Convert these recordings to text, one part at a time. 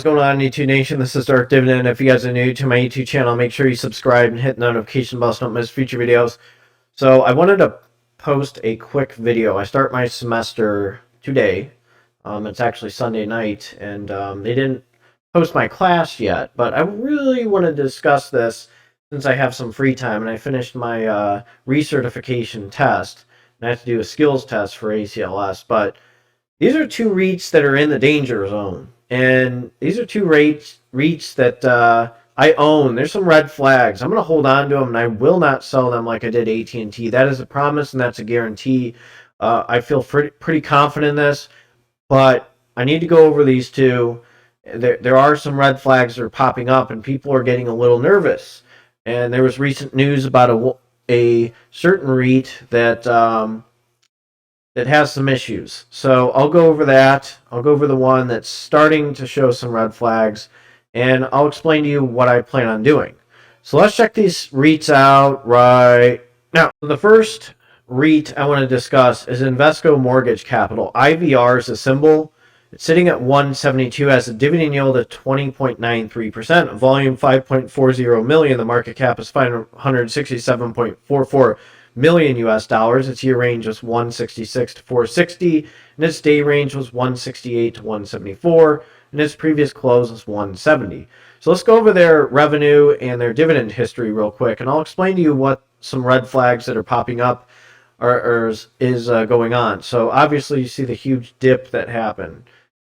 going on, YouTube Nation? This is Dark Dividend. If you guys are new to my YouTube channel, make sure you subscribe and hit the notification bell so you don't miss future videos. So I wanted to post a quick video. I start my semester today. It's actually Sunday night, and they didn't post my class yet, but I really want to discuss this since I have some free time, and I finished my recertification test, and I have to do a skills test for ACLS, but these are two REITs that are in the danger zone. And these are two REITs that I own. There's some red flags. I'm going to hold on to them, and I will not sell them like I did AT&T. That is a promise, and that's a guarantee. I feel pretty confident in this, but I need to go over these two. There are some red flags that are popping up, and people are getting a little nervous. And there was recent news about a certain REIT that that has some issues. So I'll go over that. I'll go over the one that's starting to show some red flags, and I'll explain to you what I plan on doing. So let's check these REITs out right now. The first REIT I want to discuss is Invesco Mortgage Capital. IVR is the symbol. It's sitting at 172, has a dividend yield of 20.93%, volume 5.40 million. The market cap is 567.44 million US dollars. Its year range was 166 to 460, and its day range was 168 to 174, and its previous close was 170. So let's go over their revenue and their dividend history real quick, and I'll explain to you what some red flags that are popping up is going on. So obviously you see the huge dip that happened.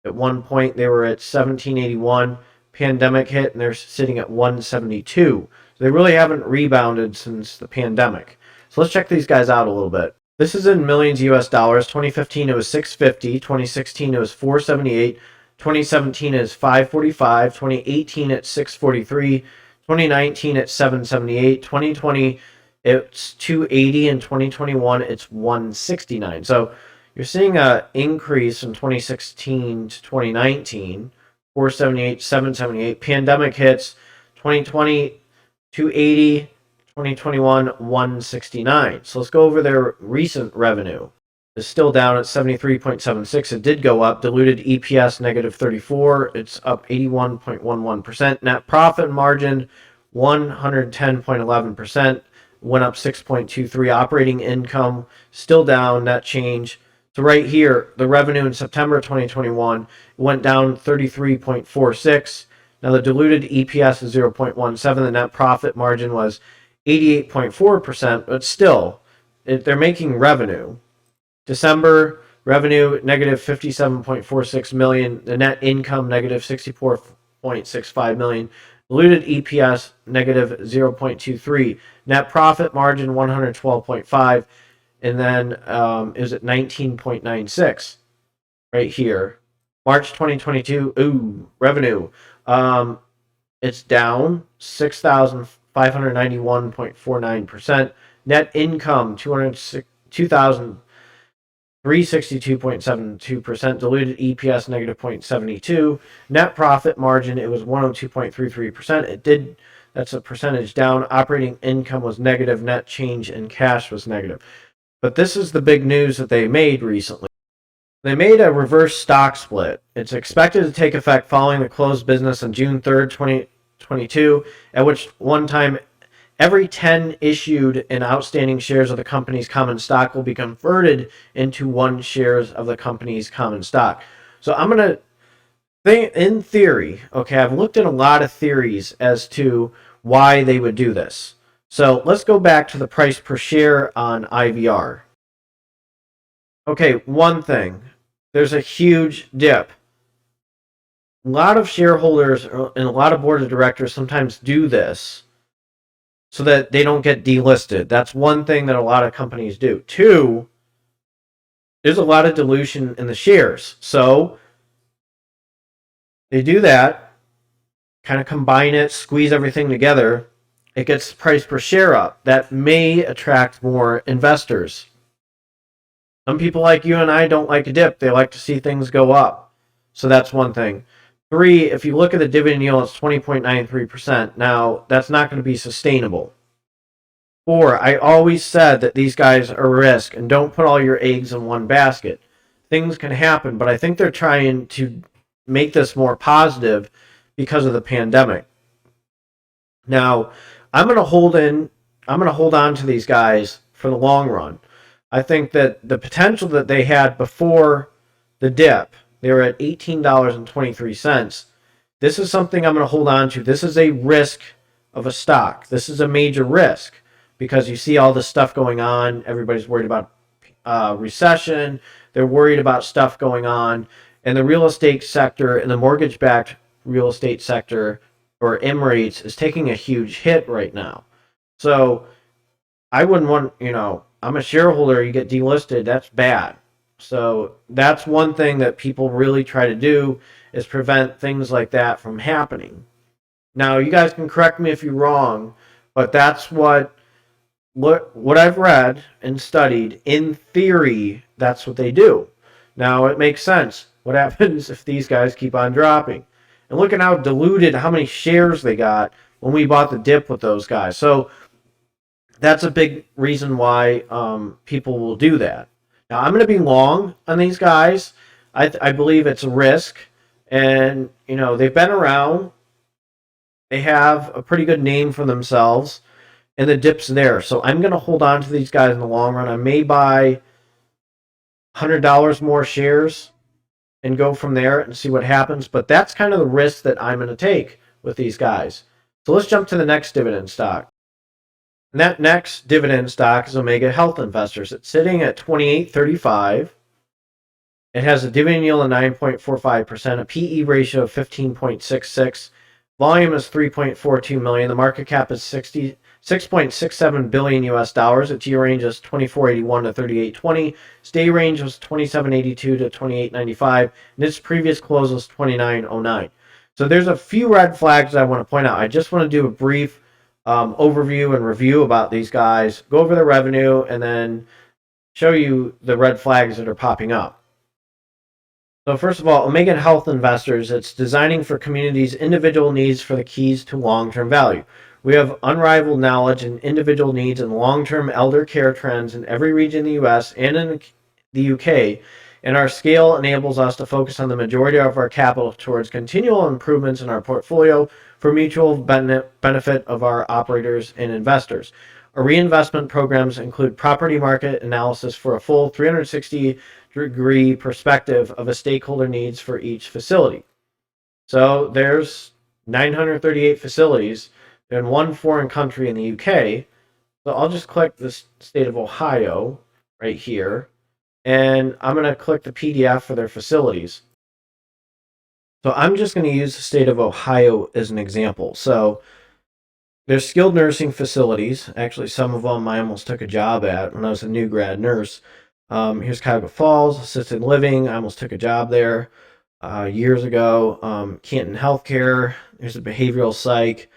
At one point they were at 1781, pandemic hit, and they're sitting at 172. So they really haven't rebounded since the pandemic. So let's check these guys out a little bit. This is in millions US dollars. 2015 it was 650, 2016 it was 478, 2017 is 545, 2018 it's 643, 2019 it's 778, 2020 it's 280, and 2021 it's 169. So you're seeing an increase from 2016 to 2019, 478, 778. Pandemic hits, 2020 280, 2021 169. So let's go over their recent revenue. It's still down at 73.76. It did go up. Diluted EPS negative 34. It's up 81.11%. Net profit margin 110.11%. Went up 6.23. Operating income still down. Net change. So right here, the revenue in September 2021 went down 33.46. Now the diluted EPS is 0.17. The net profit margin was 88.4%, but still, they're making revenue. December revenue negative 57.46 million. The net income negative 64.65 million. Diluted EPS negative 0.23. Net profit margin 112.5, and then is at 19.96 right here. March 2022. Revenue. It's down 6,591.49%. Net income 2,362.72%. Diluted EPS negative 0.72. Net profit margin, it was 102.33%. That's a percentage down. Operating income was negative. Net change in cash was negative. But this is the big news that they made recently. They made a reverse stock split. It's expected to take effect following the closed business on June 3rd, 2022, at which one time every 10 issued and outstanding shares of the company's common stock will be converted into 1 shares of the company's common stock. So I'm going to think, in theory, okay, I've looked at a lot of theories as to why they would do this. So let's go back to the price per share on IVR. Okay, one thing. There's a huge dip. A lot of shareholders and a lot of board of directors sometimes do this so that they don't get delisted. That's one thing that a lot of companies do. 2, there's a lot of dilution in the shares. So they do that, kind of combine it, squeeze everything together. It gets the price per share up. That may attract more investors. Some people like you and I don't like a dip. They like to see things go up. So that's one thing. 3, if you look at the dividend yield, it's 20.93%. Now, that's not going to be sustainable. 4, I always said that these guys are risk, and don't put all your eggs in one basket. Things can happen, but I think they're trying to make this more positive because of the pandemic. Now, I'm going to hold on to these guys for the long run. I think that the potential that they had before the dip, they were at $18.23. This is something I'm going to hold on to. This is a risk of a stock. This is a major risk because you see all this stuff going on. Everybody's worried about recession. They're worried about stuff going on. And the real estate sector and the mortgage-backed real estate sector, or MREITs, is taking a huge hit right now. So I wouldn't want, I'm a shareholder, you get delisted, that's bad. So that's one thing that people really try to do, is prevent things like that from happening. Now, you guys can correct me if you're wrong, but that's what I've read and studied. In theory, that's what they do. Now, it makes sense. What happens if these guys keep on dropping? And look at how diluted, how many shares they got when we bought the dip with those guys. So that's a big reason why people will do that. Now, I'm going to be long on these guys. I believe it's a risk. And, they've been around. They have a pretty good name for themselves. And the dip's there. So I'm going to hold on to these guys in the long run. I may buy $100 more shares and go from there and see what happens. But that's kind of the risk that I'm going to take with these guys. So let's jump to the next dividend stock. And that next dividend stock is Omega Health Investors. It's sitting at $28.35. It has a dividend yield of 9.45%, a PE ratio of 15.66. Volume is 3.42 million. The market cap is 6.67 billion US dollars. Its year range is 2481 to 3820. Its day range was 2782 to 2895, and its previous close was 2909. So there's a few red flags I want to point out. I just want to do a brief overview and review about these guys, go over the revenue, and then show you the red flags that are popping up. So first of all, Omega Health Investors, it's designing for communities' individual needs for the keys to long-term value. We have unrivaled knowledge in individual needs and long-term elder care trends in every region in the U.S. and in the UK, and our scale enables us to focus on the majority of our capital towards continual improvements in our portfolio for mutual benefit of our operators and investors. Our reinvestment programs include property market analysis for a full 360-degree perspective of a stakeholder needs for each facility. So there's 938 facilities in one foreign country in the UK. So I'll just click the state of Ohio right here, and I'm going to click the PDF for their facilities. So I'm just going to use the state of Ohio as an example. So there's skilled nursing facilities. Actually, some of them I almost took a job at when I was a new grad nurse. Here's Cuyahoga Falls, assisted living. I almost took a job there years ago. Canton Healthcare. There's a behavioral psych.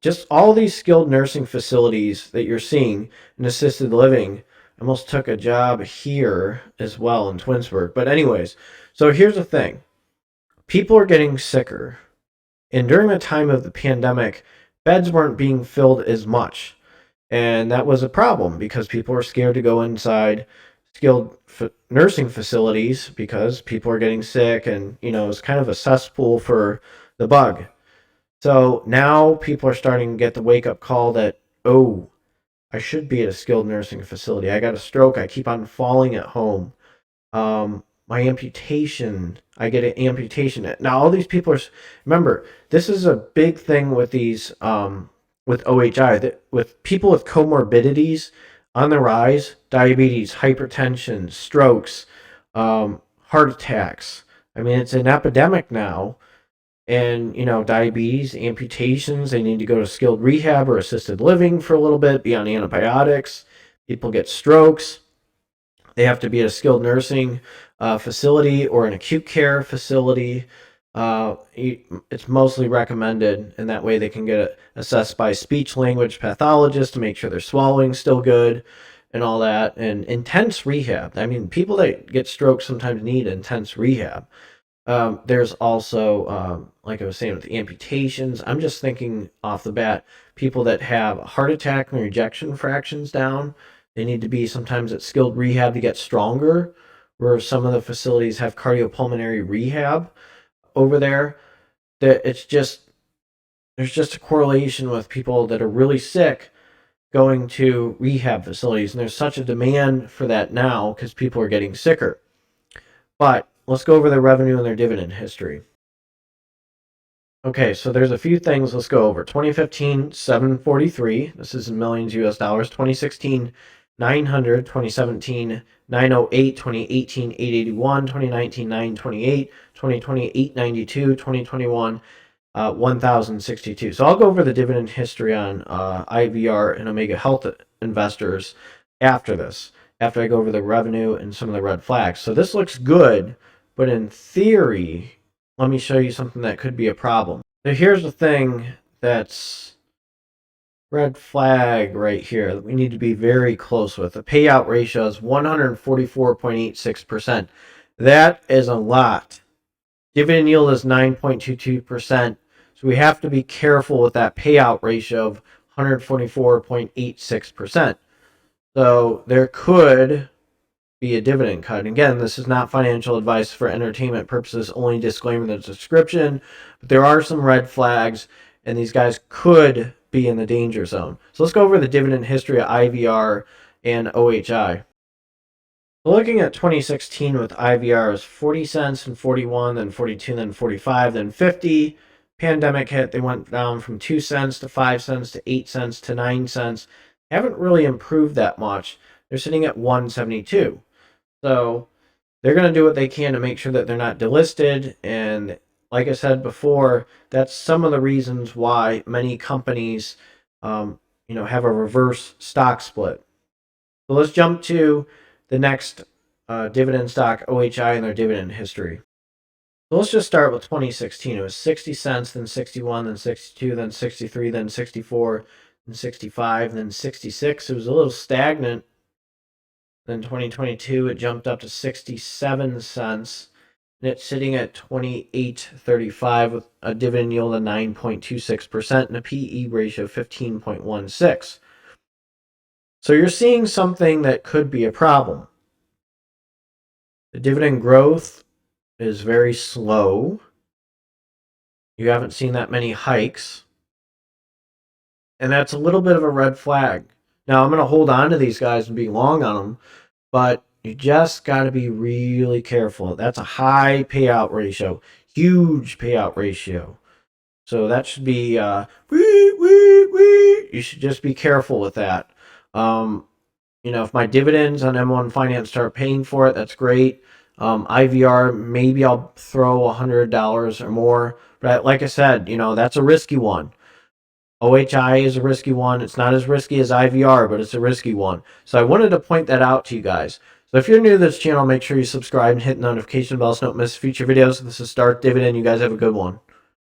Just all these skilled nursing facilities that you're seeing in assisted living. I almost took a job here as well in Twinsburg. But anyways, so here's the thing. People are getting sicker. And during the time of the pandemic, beds weren't being filled as much. And that was a problem because people were scared to go inside skilled nursing facilities because people are getting sick, and, it's kind of a cesspool for the bug. So now people are starting to get the wake-up call that, oh, I should be at a skilled nursing facility. I got a stroke. I keep on falling at home. My amputation, I get an amputation. Now, all these people are, remember, this is a big thing with these, with OHI, with people with comorbidities on the rise: diabetes, hypertension, strokes, heart attacks. I mean, it's an epidemic now. And, diabetes, amputations, they need to go to skilled rehab or assisted living for a little bit, be on antibiotics. People get strokes. They have to be at a skilled nursing facility or an acute care facility. It's mostly recommended, and that way they can get assessed by speech language pathologists to make sure their swallowing's still good and all that. And intense rehab. I mean, people that get strokes sometimes need intense rehab. There's also, like I was saying, with the amputations, I'm just thinking off the bat, people that have a heart attack and ejection fractions down, they need to be sometimes at skilled rehab to get stronger, where some of the facilities have cardiopulmonary rehab over there. that there's just a correlation with people that are really sick going to rehab facilities, and there's such a demand for that now because people are getting sicker. But let's go over their revenue and their dividend history. Okay, so there's a few things let's go over. 2015, 743. This is in millions US dollars. 2016, 900. 2017, 908. 2018, 881. 2019, 928. 2020, 892. 2021, 1062. So I'll go over the dividend history on IVR and Omega Health investors after this, after I go over the revenue and some of the red flags. So this looks good, but in theory, let me show you something that could be a problem. So here's the thing that's red flag right here that we need to be very close with. The payout ratio is 144.86%. That is a lot. Dividend yield is 9.22%. So we have to be careful with that payout ratio of 144.86%. So there could be a dividend cut. And again, this is not financial advice for entertainment purposes, only disclaimer in the description. But there are some red flags, and these guys could be in the danger zone. So let's go over the dividend history of IVR and OHI. Looking at 2016 with IVR is 40 cents and 41, then 42, then 45, then 50. Pandemic hit, they went down from 2 cents to 5 cents to 8 cents to 9 cents. Haven't really improved that much. They're sitting at 172. So they're going to do what they can to make sure that they're not delisted. And like I said before, that's some of the reasons why many companies, have a reverse stock split. So let's jump to the next dividend stock, OHI, and their dividend history. So let's just start with 2016. It was 60 cents, then 61, then 62, then 63, then 64, then 65, then 66. It was a little stagnant. Then 2022, it jumped up to 67 cents. And it's sitting at 28.35 with a dividend yield of 9.26% and a PE ratio of 15.16. So you're seeing something that could be a problem. The dividend growth is very slow. You haven't seen that many hikes. And that's a little bit of a red flag. Now, I'm going to hold on to these guys and be long on them, but you just got to be really careful. That's a high payout ratio, huge payout ratio. So that should be, you should just be careful with that. If my dividends on M1 Finance start paying for it, that's great. IVR, maybe I'll throw $100 or more. But like I said, that's a risky one. OHI is a risky one. It's not as risky as IVR, but it's a risky one. So I wanted to point that out to you guys. So if you're new to this channel, make sure you subscribe and hit the notification bell so you don't miss future videos. This is Stark Dividend. You guys have a good one.